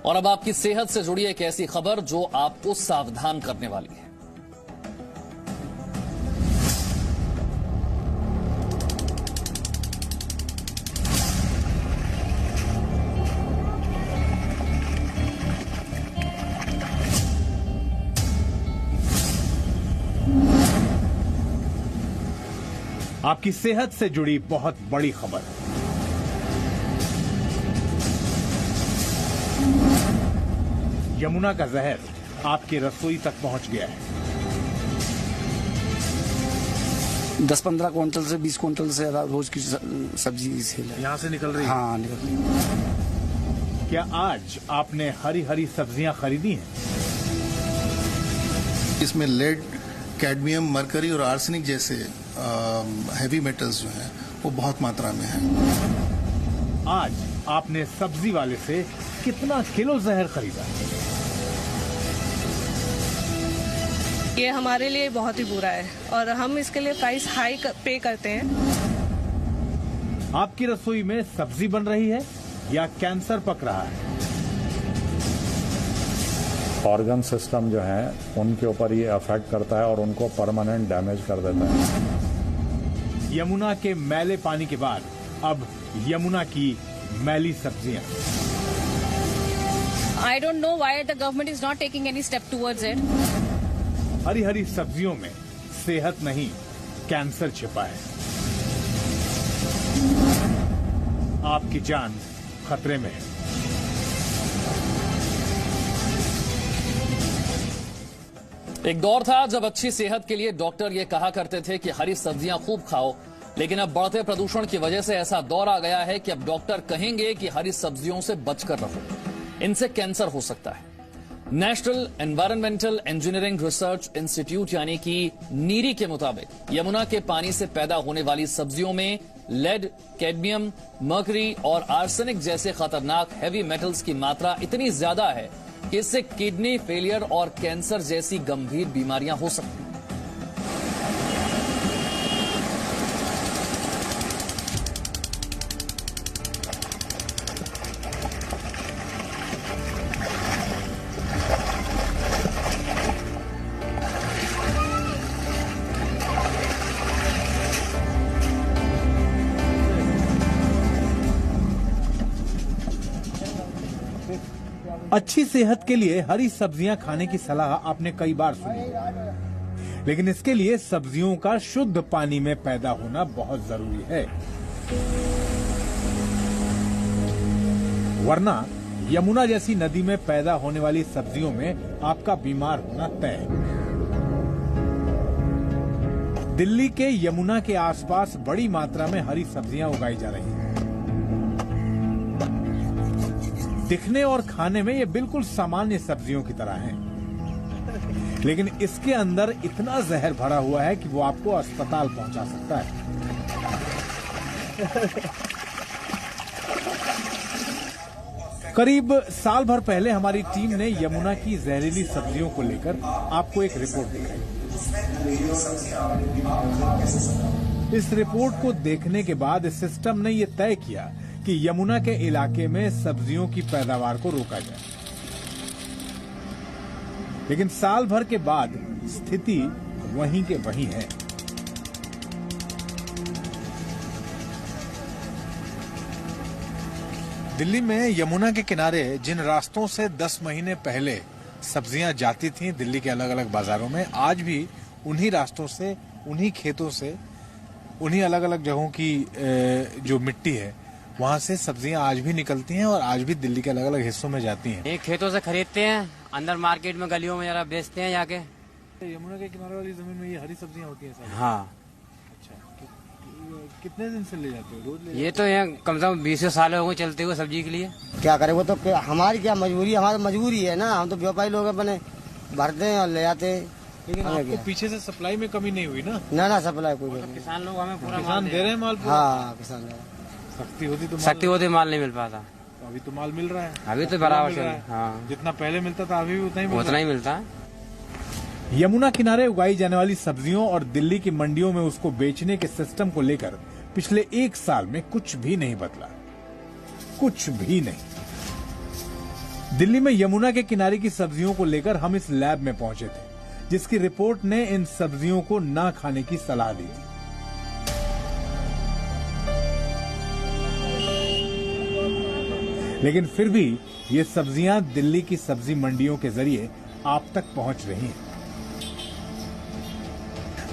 और अब आपकी सेहत से जुड़ी एक ऐसी खबर जो आपको सावधान करने वाली है। आपकी सेहत से जुड़ी बहुत बड़ी खबर। यमुना का जहर आपकी रसोई तक पहुंच गया है। 10-15 क्विंटल से 20 क्विंटल से रोज की सब्जी सेल है। यहाँ से निकल रही है? हाँ, निकल रही है। क्या आज आपने हरी हरी सब्जियां खरीदी हैं? इसमें लेड, कैडमियम, मरकरी और आर्सेनिक जैसे हैवी मेटल्स जो हैं वो बहुत मात्रा में हैं। आज आपने सब्जी वाले से कितना किलो जहर खरीदा? ये हमारे लिए बहुत ही बुरा है और हम इसके लिए प्राइस हाई पे करते हैं। आपकी रसोई में सब्जी बन रही है या कैंसर पक रहा है? ऑर्गन सिस्टम जो है उनके ऊपर ये अफेक्ट करता है और उनको परमानेंट डैमेज कर देता है। यमुना के मैले पानी के बाद अब यमुना की मैली सब्जियां। I don't know why the government is not taking any step towards it. Hari Hari सब्जियों में सेहत नहीं, कैंसर छिपा है। आपकी जान खतरे में है। एक दौर था जब अच्छी सेहत के लिए डॉक्टर ये कहा करते थे कि हरी सब्जियां खूब खाओ, लेकिन अब बढ़ते प्रदूषण की वजह से ऐसा दौर आ गया है कि अब डॉक्टर कहेंगे कि हरी सब्जियों से बचकर रहो, इनसे कैंसर हो सकता है। National environmental engineering research institute यानी कि नीरी के मुताबिक यमुना के पानी से पैदा होने वाली सब्जियों में लेड, कैडमियम, मर्करी और आर्सेनिक जैसे खतरनाक हैवी मेटल्स की मात्रा इतनी ज्यादा है कि इससे किडनी फेलियर और कैंसर जैसी गंभीर बीमारियां हो सकती हैं। अच्छी सेहत के लिए हरी सब्जियां खाने की सलाह आपने कई बार सुनी, लेकिन इसके लिए सब्जियों का शुद्ध पानी में पैदा होना बहुत जरूरी है, वरना यमुना जैसी नदी में पैदा होने वाली सब्जियों में आपका बीमार होना तय है। दिल्ली के यमुना के आसपास बड़ी मात्रा में हरी सब्जियां उगाई जा रही हैं। दिखने और खाने में ये बिल्कुल सामान्य सब्जियों की तरह हैं, लेकिन इसके अंदर इतना जहर भरा हुआ है कि वो आपको अस्पताल पहुंचा सकता है। करीब साल भर पहले हमारी टीम ने यमुना की जहरीली सब्जियों को लेकर आपको एक रिपोर्ट दिखाई। इस रिपोर्ट को देखने के बाद सिस्टम ने ये तय किया कि यमुना के इलाके में सब्जियों की पैदावार को रोका जाए, लेकिन साल भर के बाद स्थिति वहीं के वहीं है। दिल्ली में यमुना के किनारे जिन रास्तों से 10 महीने पहले सब्जियां जाती थीं दिल्ली के अलग अलग बाजारों में, आज भी उन्हीं रास्तों से, उन्हीं खेतों से, उन्हीं अलग अलग जगहों की जो मिट्टी है वहाँ से सब्जियां आज भी निकलती हैं और आज भी दिल्ली के अलग अलग हिस्सों में जाती हैं। एक खेतों से खरीदते हैं, अंदर मार्केट में गलियों में जरा बेचते हैं जाके। यमुना के किनारे वाली जमीन में ये हरी सब्जियां होती हैं सारी? हाँ। अच्छा, कितने दिन से ले जाते हो? रोज ले? ये तो यहाँ कम से कम 20 साल हो गए चलते हुए सब्जी के लिए। क्या करें, वो तो हमारी क्या मजबूरी, हमारी मजबूरी है ना, हम तो व्यापारी लोग अपने भरते हैं और ले जाते हैं। लेकिन आपको पीछे से सप्लाई में कमी नहीं हुई ना? ना सप्लाई कोई तो किसान लोग हमें पूरा किसान दे रहे हैं माल? हाँ, किसान सख्ती होती माल नहीं मिल पाता। अभी तो माल मिल रहा है, अभी तो बराबर चल रहा है। हाँ, जितना पहले मिलता था अभी भी उतना ही मिलता। यमुना किनारे उगाई जाने वाली सब्जियों और दिल्ली की मंडियों में उसको बेचने के सिस्टम को लेकर पिछले 1 साल में कुछ भी नहीं बदला, कुछ भी नहीं। दिल्ली में यमुना के किनारे की सब्जियों को लेकर हम इस लैब में पहुंचे थे, जिसकी रिपोर्ट ने इन सब्जियों को ना खाने की सलाह दी थी। लेकिन फिर भी ये सब्जियां दिल्ली की सब्जी मंडियों के जरिए आप तक पहुंच रही हैं।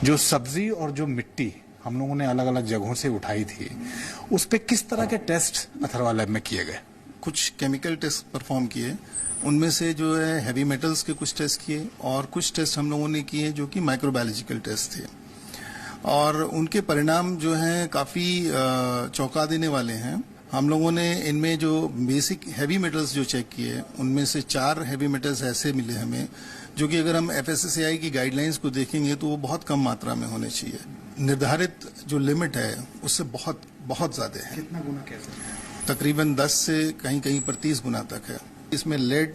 जो सब्जी और जो मिट्टी हम लोगों ने अलग अलग जगहों से उठाई थी, उस पे किस तरह के टेस्ट अथर्वा लैब में किए गए? कुछ केमिकल टेस्ट परफॉर्म किए, उनमें से जो है हैवी मेटल्स के कुछ टेस्ट किए और कुछ टेस्ट हम लोगों ने किए जो कि माइक्रोबायोलॉजिकल टेस्ट थे, और उनके परिणाम जो हैं काफी चौंका देने वाले हैं। हम लोगों ने इनमें जो बेसिक हैवी मेटल्स जो चेक किए, उनमें से 4 हैवी मेटल्स ऐसे मिले हमें जो कि अगर हम FSSAI की गाइडलाइंस को देखेंगे तो वो बहुत कम मात्रा में होने चाहिए। निर्धारित जो लिमिट है उससे बहुत बहुत ज्यादा है। कितना गुना कैसे? तकरीबन 10 से कहीं कहीं पर 30 गुना तक है। इसमें लेड,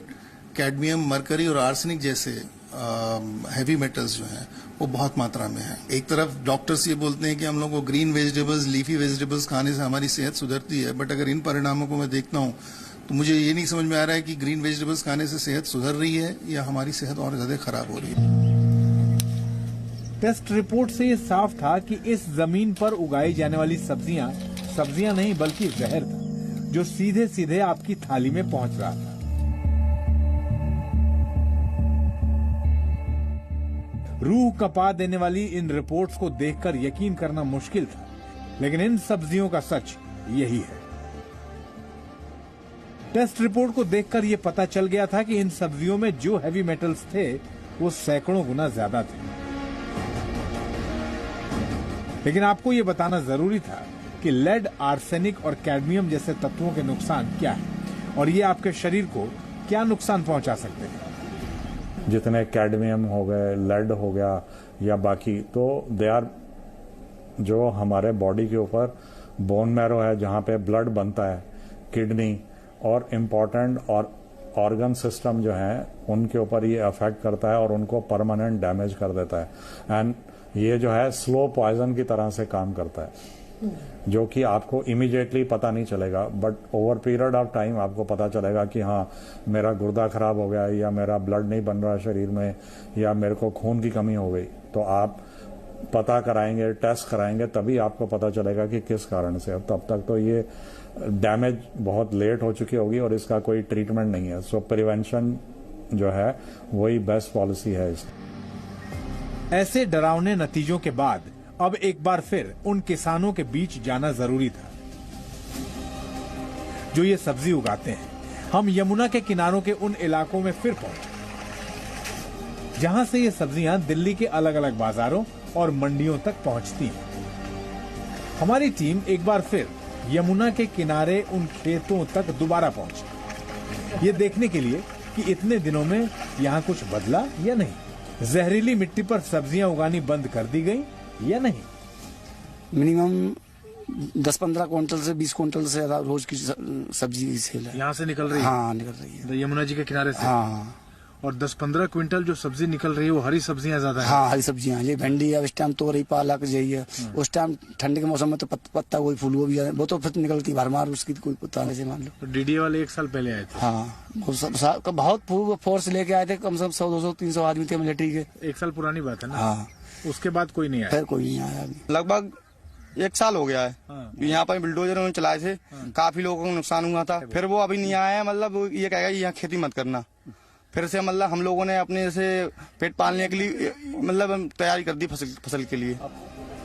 कैडमियम, मरकरी और आर्सेनिक जैसे हैवी मेटल्स जो हैं वो बहुत मात्रा में है। एक तरफ डॉक्टर्स ये बोलते हैं कि हम लोग को ग्रीन वेजिटेबल्स, लीफी वेजिटेबल्स खाने से हमारी सेहत सुधरती है, बट अगर इन परिणामों को मैं देखता हूँ तो मुझे ये नहीं समझ में आ रहा है कि ग्रीन वेजिटेबल्स खाने से सेहत सुधर रही है या हमारी सेहत और ज्यादा खराब हो रही है। टेस्ट रिपोर्ट से ये साफ था कि इस जमीन पर उगाई जाने वाली सब्जियां नहीं बल्कि जहर था, जो सीधे सीधे आपकी थाली में पहुंच रहा था। रूह कपा देने वाली इन रिपोर्ट्स को देखकर यकीन करना मुश्किल था, लेकिन इन सब्जियों का सच यही है। टेस्ट रिपोर्ट को देखकर यह पता चल गया था कि इन सब्जियों में जो हैवी मेटल्स थे वो सैकड़ों गुना ज्यादा थे। लेकिन आपको यह बताना जरूरी था कि लेड, आर्सेनिक और कैडमियम जैसे तत्वों के नुकसान क्या है और ये आपके शरीर को क्या नुकसान पहुंचा सकते हैं। जितने कैडमियम हो गए, लेड हो गया या बाकी, तो दे आर जो हमारे बॉडी के ऊपर बोन मैरो है जहां पे ब्लड बनता है, किडनी और इम्पोर्टेंट और ऑर्गन सिस्टम जो है उनके ऊपर ये अफेक्ट करता है और उनको परमानेंट डैमेज कर देता है। एंड ये जो है स्लो पॉइजन की तरह से काम करता है, जो कि आपको इमीडिएटली पता नहीं चलेगा, but over period of time आपको पता चलेगा कि हाँ मेरा गुर्दा खराब हो गया या मेरा ब्लड नहीं बन रहा है शरीर में या मेरे को खून की कमी हो गई। तो आप पता कराएंगे, टेस्ट कराएंगे, तभी आपको पता चलेगा कि किस कारण से। तब तक तो ये डैमेज बहुत लेट हो चुकी होगी और इसका कोई ट्रीटमेंट नहीं है। सो प्रिवेंशन जो है वही बेस्ट पॉलिसी है। ऐसे डरावने नतीजों के बाद अब एक बार फिर उन किसानों के बीच जाना जरूरी था जो ये सब्जी उगाते हैं। हम यमुना के किनारों के उन इलाकों में फिर पहुंचे जहां से ये सब्जियां दिल्ली के अलग अलग बाजारों और मंडियों तक पहुंचती हैं। हमारी टीम एक बार फिर यमुना के किनारे उन खेतों तक दोबारा पहुंची, ये देखने के लिए कि इतने दिनों में यहां कुछ बदला या नहीं। जहरीली मिट्टी पर सब्जियां उगानी बंद कर दी गई या नहीं। मिनिमम 10-15 क्विंटल से 20 क्विंटल से ज्यादा रोज की सब्जी सेल है। यहाँ से निकल रही है? हाँ, निकल रही है यमुना जी के किनारे से। हाँ। और 10-15 क्विंटल जो सब्जी निकल रही है वो हरी सब्जियां ज्यादा है? हाँ, हरी सब्जियां। ये भिंडी है, इस टाइम तोरई, पालक यही है। उस टाइम ठंड के मौसम में तो पत्ता गोभी, फूल गोभी है, वो तो फिर निकलती भरमार, उसकी कोई पता नहीं से मान लो। तो DDA वाले 1 साल पहले आए थे? हाँ, बहुत फोर्स लेके आए थे, कम से कम 100-200-300 आदमी थे मिलिट्री के। 1 साल पुरानी बात है ना? हाँ। उसके बाद कोई नहीं आया? फिर कोई नहीं आया अभी। लगभग 1 साल हो गया है। हाँ। यहाँ पर बिल्डोजर उन्होंने चलाए थे। हाँ। काफी लोगों को नुकसान हुआ था। फिर वो अभी नहीं आया है, मतलब ये कहेगा यहाँ खेती मत करना। फिर से मतलब हम लोगों ने अपने से पेट पालने के लिए मतलब तैयारी कर दी फसल के लिए।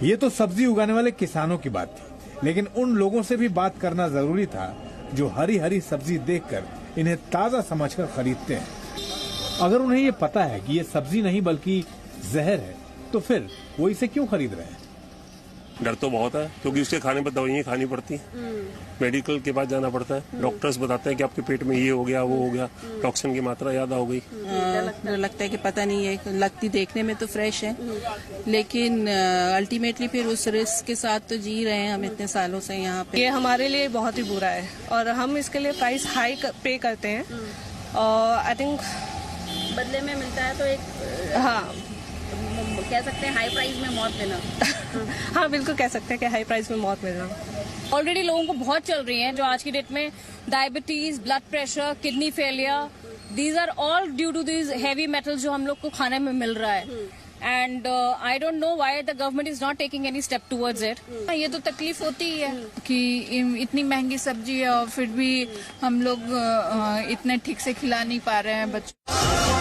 ये तो सब्जी उगाने वाले किसानों की बात थी, लेकिन उन लोगों से भी बात करना जरूरी था जो हरी हरी सब्जी देखकर इन्हें ताजा समझकर खरीदते हैं। अगर उन्हें ये पता है कि ये सब्जी नहीं बल्कि जहर है, तो फिर वो इसे क्यों खरीद रहे हैं? डर तो बहुत है, क्योंकि उसके खाने पर दवाइयाँ खानी पड़ती हैं, मेडिकल के पास जाना पड़ता है, डॉक्टर्स बताते हैं कि आपके पेट में ये हो गया, वो हो गया, टॉक्सिन की मात्रा ज्यादा हो गई। डर लगता है कि पता नहीं है, लगती देखने में तो फ्रेश है, लेकिन अल्टीमेटली फिर उस रिस्क के साथ तो जी रहे हैं हम इतने सालों से यहाँ पे। ये हमारे लिए बहुत ही बुरा है और हम इसके लिए प्राइस हाई पे करते हैं और आई थिंक बदले में मिलता है तो एक हाँ कह सकते हैं हाई प्राइस में मौत मिलना। हाँ, बिल्कुल कह सकते हैं कि हाई प्राइस में मौत मिलना। ऑलरेडी लोगों को बहुत चल रही हैं जो आज की डेट में diabetes, blood pressure, kidney failure, these are all due to these heavy metals जो हम लोग को खाने में मिल रहा है। And I don't know why the government is not taking any step towards it. ये तो तकलीफ होती ही है कि इतनी महंगी सब्जी है और फिर भी हम लोग इतने ठीक से खिला नहीं पा रहे हैं बच्चों।